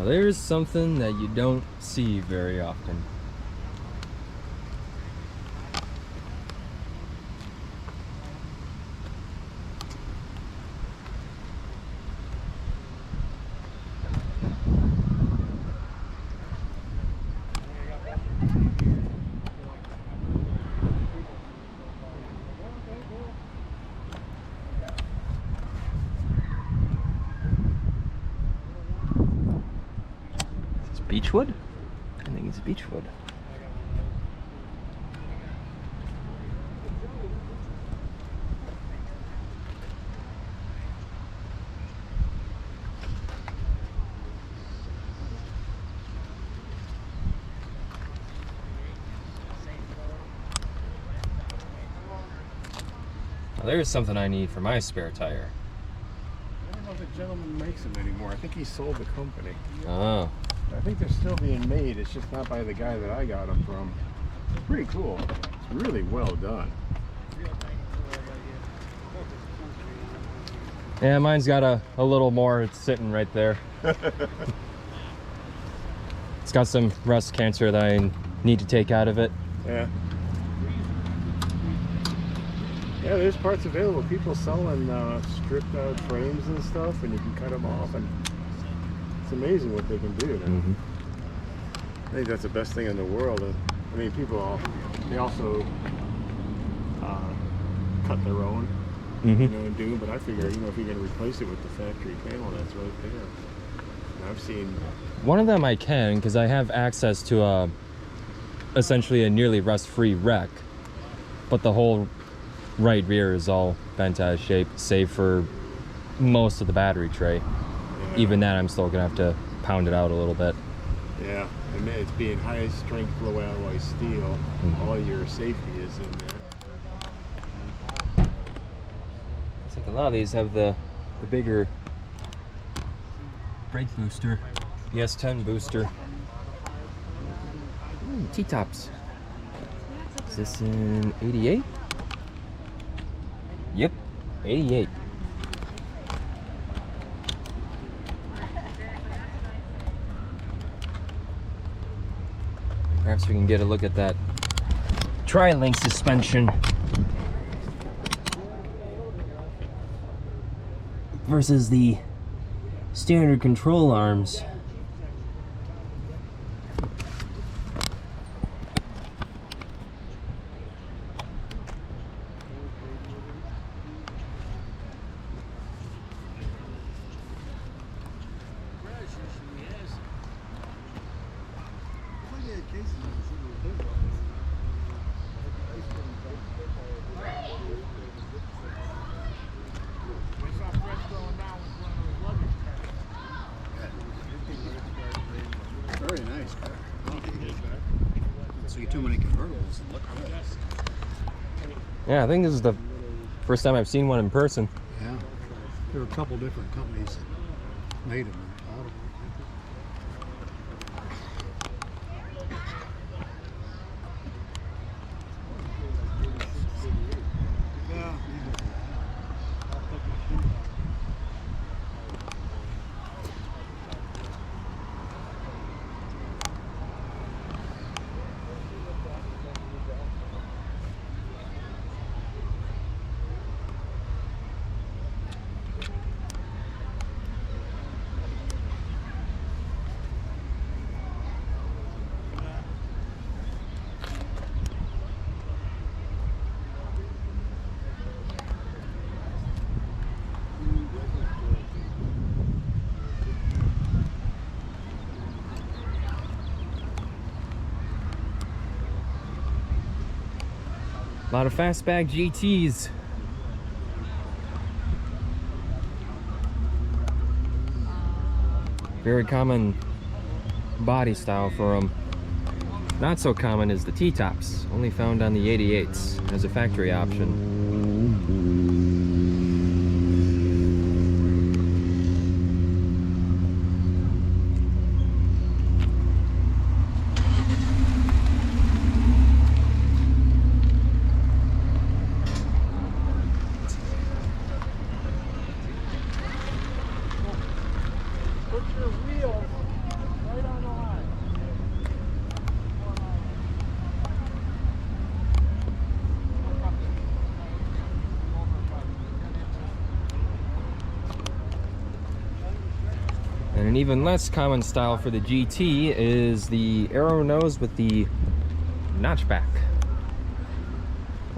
there's something that you don't see very often. Beechwood? I think it's beechwood. Now, there's something I need for my spare tire. I don't know if the gentleman makes them anymore. I think he sold the company. Oh. I think they're still being made. It's just not by the guy that I got them from. It's pretty cool. It's really well done. Yeah, mine's got a little more. It's sitting right there. It's got some rust cancer that I need to take out of it. Yeah. Yeah, there's parts available. People selling stripped out frames and stuff, and you can cut them off, and it's amazing what they can do. Mm-hmm. I think that's the best thing in the world. I mean, people, they also cut their own, Mm-hmm. you know, and do. But I figure, you know, if you're going to replace it with the factory panel, that's right there. And I've seen One of them I can, because I have access to essentially a nearly rust-free wreck, but the whole right rear is all bent out of shape, save for most of the battery tray. Yeah. Even that, I'm still gonna have to pound it out a little bit. Yeah, and it's being high strength low alloy steel. Mm-hmm. All your safety is in there. It's like a lot of these have the bigger brake booster, the S10 booster. Ooh, T-tops. Is this in 88? Yep, 88. Perhaps we can get a look at that tri-link suspension versus the standard control arms. Very nice car. So you too many convertibles and look good. Yeah, I think this is the first time I've seen one in person. Yeah. There were a couple different companies that made them and bought them. A lot of fastback GTs. Very common body style for them. Not so common is the T-tops, only found on the 88s as a factory option. And an even less common style for the GT is the arrow nose with the notchback.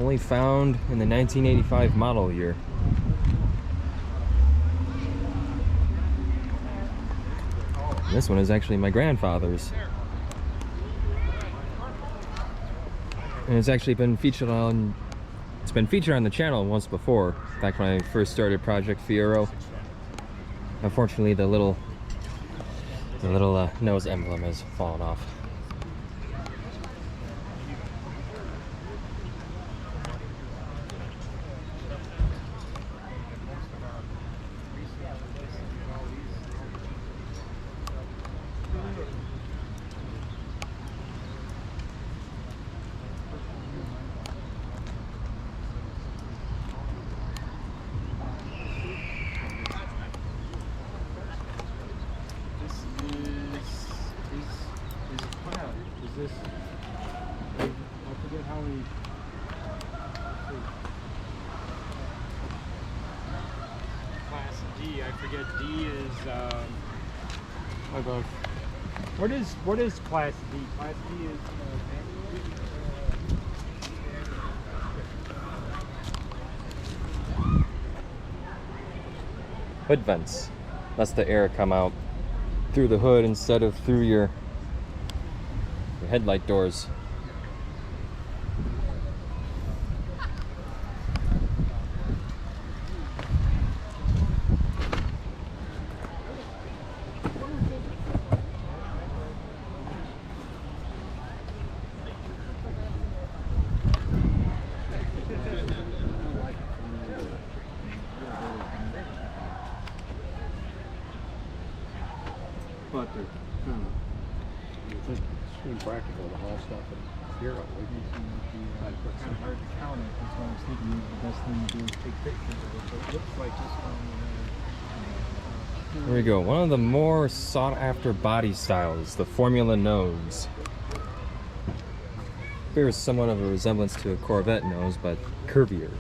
Only found in the 1985 model year. And this one is actually my grandfather's. And it's actually been featured on, it's been featured on the channel once before, back when I first started Project Fiero. Unfortunately, the little nose emblem has fallen off. This, I forget how many. Class D. I forget D is About what is Class D? Class D is Hood vents. Lets the air come out through the hood instead of through your headlight doors. But they're kind of, you think it's impractical to haul stuff in Fiero. kind of hard to count it. That's why I was thinking maybe the best thing to do is take pictures of it. But it looks like this one. Here we go. One of the more sought after body styles, the Formula nose. Bears somewhat of a resemblance to a Corvette nose, but curvier.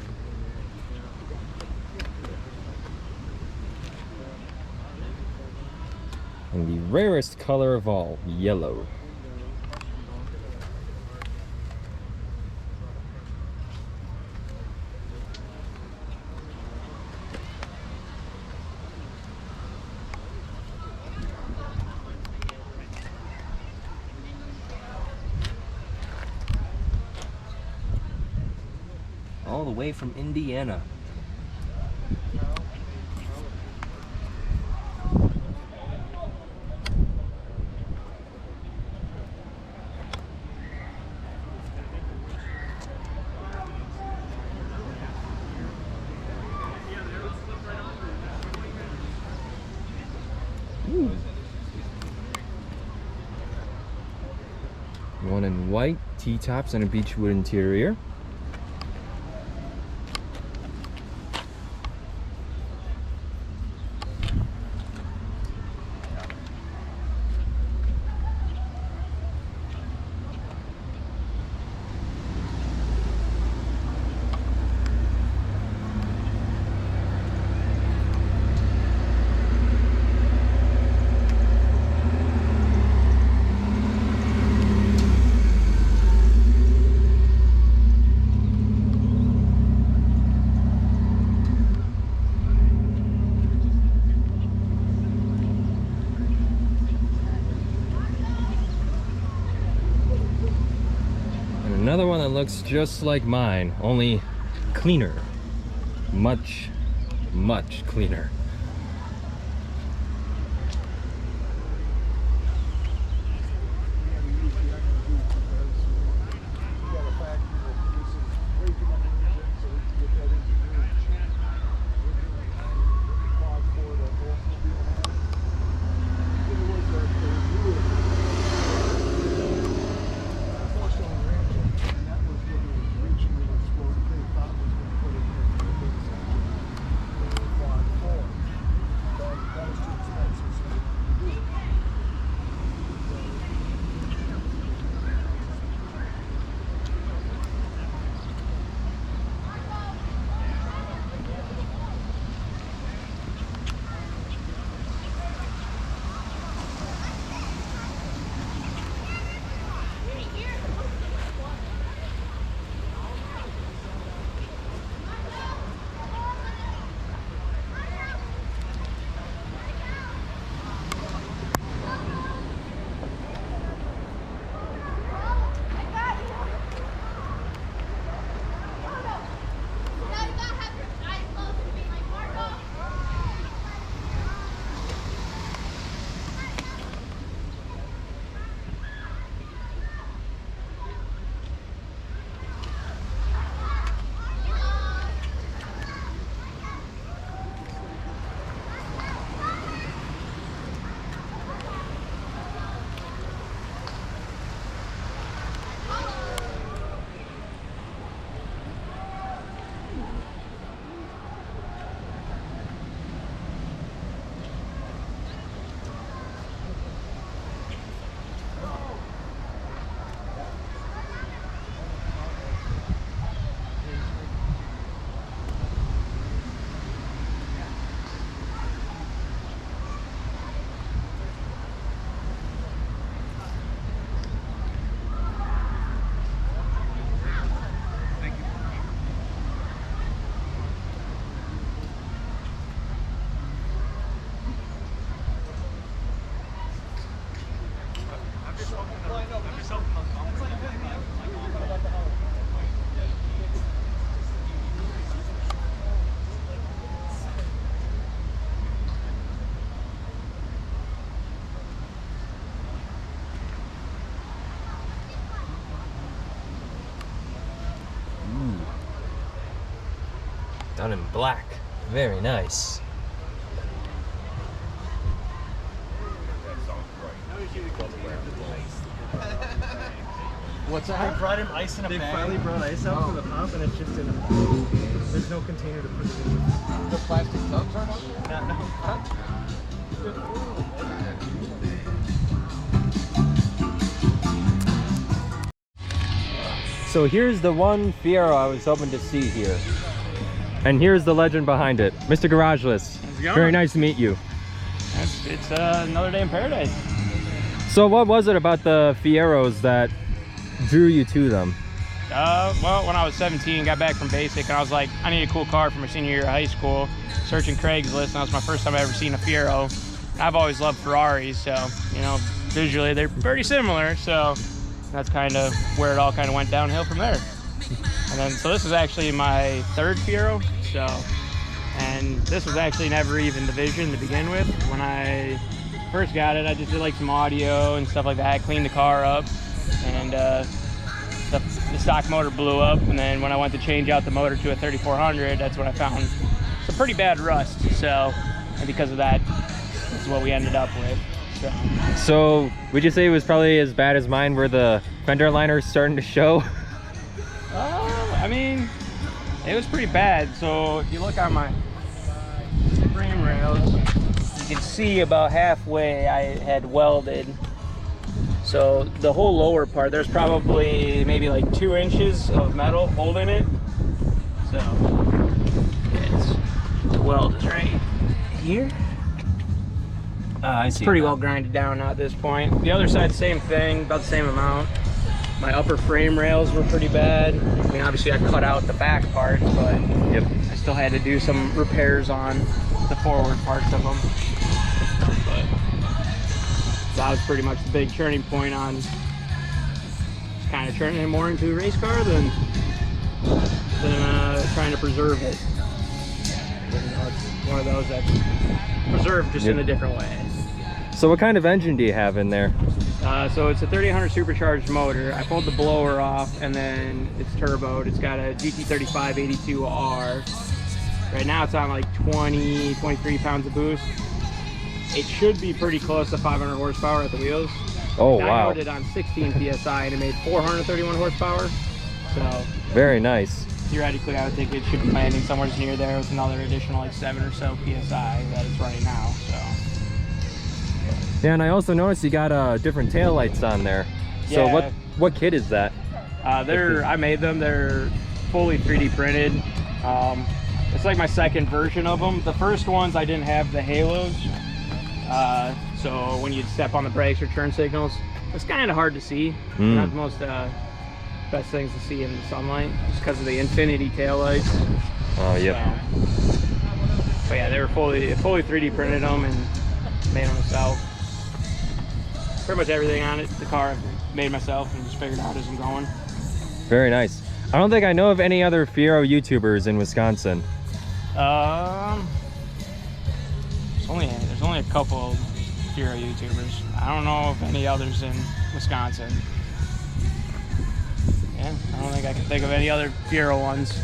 And the rarest color of all, yellow. All the way from Indiana. One in white, T-tops, and a beechwood interior. Another one that looks just like mine, only cleaner. Much, much cleaner. Done in black. Very nice. What's that? They brought him ice in a bag. They finally brought ice out for the pump, and it's just in a bag. There's no container to put it in. The plastic tubs are No. So here's the one Fiero I was hoping to see here. And here's the legend behind it. Mr. Garageless. How's it going? Very nice to meet you. It's another day in paradise. So what was it about the Fieros that drew you to them? Well, when I was 17, got back from basic, and I was like, I need a cool car for my senior year of high school. Searching Craigslist, and that was my first time I ever seen a Fiero. I've always loved Ferraris, so, you know, visually they're pretty similar, so that's kind of where it all kind of went downhill from there. And then, so this is actually my third Fiero, so, and this was actually never even the vision to begin with. When I first got it, I just did like some audio and stuff like that, cleaned the car up, and the stock motor blew up. And then when I went to change out the motor to a 3400, that's when I found some pretty bad rust. So, and because of that, this is what we ended up with. So would you say it was probably as bad as mine, where the fender liner's starting to show? I mean, it was pretty bad. So if you look on my frame rails, you can see about halfway I had welded. So the whole lower part, there's probably maybe like 2 inches of metal holding it. So the weld is right here. I It's see. pretty well grinded down now at this point. The other side, same thing, about the same amount. My upper frame rails were pretty bad. I mean, obviously I cut out the back part, but Yep. I still had to do some repairs on the forward parts of them. But that was pretty much the big turning point on kind of turning it more into a race car than trying to preserve it. You know, it's one of those that's preserved just in a different way. So what kind of engine do you have in there? So it's a 3800 supercharged motor. I pulled the blower off, and then it's turboed. It's got a GT35 82R. Right now it's on like 23 pounds of boost. It should be pretty close to 500 horsepower at the wheels. Oh, wow. I it on 16 PSI, and it made 431 horsepower. So Very nice. theoretically, I would think it should be landing somewhere near there with another additional like 7 or so PSI that it's running now. So. Yeah, and I also noticed you got different taillights on there. So Yeah. what kit is that? I made them. They're fully 3D printed. It's like my second version of them. The first ones I didn't have the halos. So when you step on the brakes or turn signals, it's kind of hard to see. Not the most best things to see in the sunlight, just because of the infinity taillights. Oh, yep. But yeah, they were fully 3D printed them and made them myself. Pretty much everything on it, the car I've made myself and just figured out as I'm going. Very nice. I don't think I know of any other Fiero YouTubers in Wisconsin. There's only a couple Fiero YouTubers. I don't know of any others in Wisconsin. Yeah, I don't think I can think of any other Fiero ones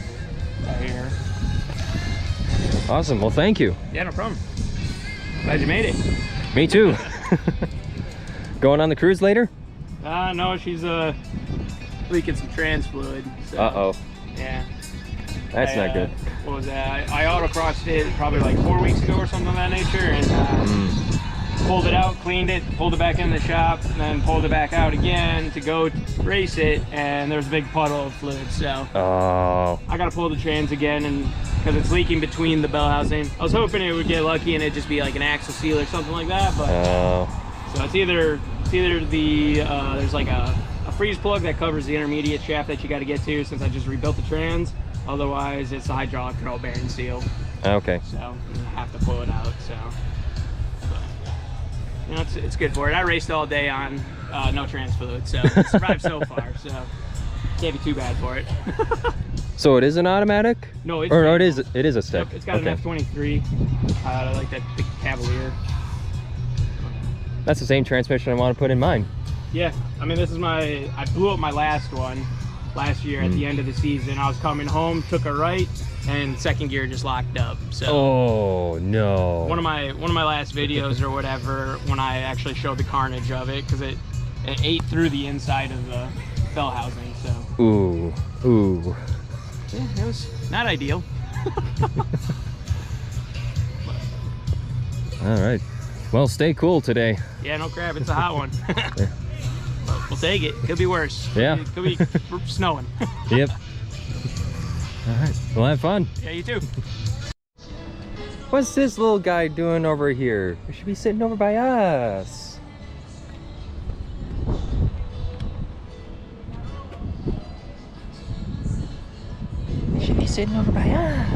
out here. Awesome. Well, thank you. Yeah, no problem. Glad you made it. Me too. Going on the cruise later? No, she's leaking some trans fluid. So, Uh-oh. Yeah. That's not good. What was that? I autocrossed it probably like 4 weeks ago or something of that nature, and pulled it out, cleaned it, pulled it back in the shop, and then pulled it back out again to go race it, and there was a big puddle of fluid. So Oh. I gotta pull the trans again, and because it's leaking between the bell housing. I was hoping it would get lucky and it'd just be like an axle seal or something like that, but so it's either the there's like a freeze plug that covers the intermediate shaft that you got to get to, since I just rebuilt the trans. Otherwise, it's the hydraulic curl bearing seal. Okay. So you have to pull it out. So, but, you know, it's good for it. I raced all day on no trans fluid, so it survived so far. So can't be too bad for it. So it is an automatic? No, it's or it is a stick. Yep, it's got an F23, like that big Cavalier. That's the same transmission I want to put in mine. Yeah, I mean, this is I blew up my last one, last year at the end of the season. I was coming home, took a right, and second gear just locked up. So Oh no. one of my last videos or whatever, when I actually showed the carnage of it, because it ate through the inside of the bell housing. So Ooh. yeah, it was not ideal. All right. Well, stay cool today. Yeah, no crap, it's a hot one. We'll take it. Could be worse. Yeah. Could be snowing. Yep. All right. Well, have fun. Yeah, you too. What's this little guy doing over here? He should be sitting over by us. He should be sitting over by us.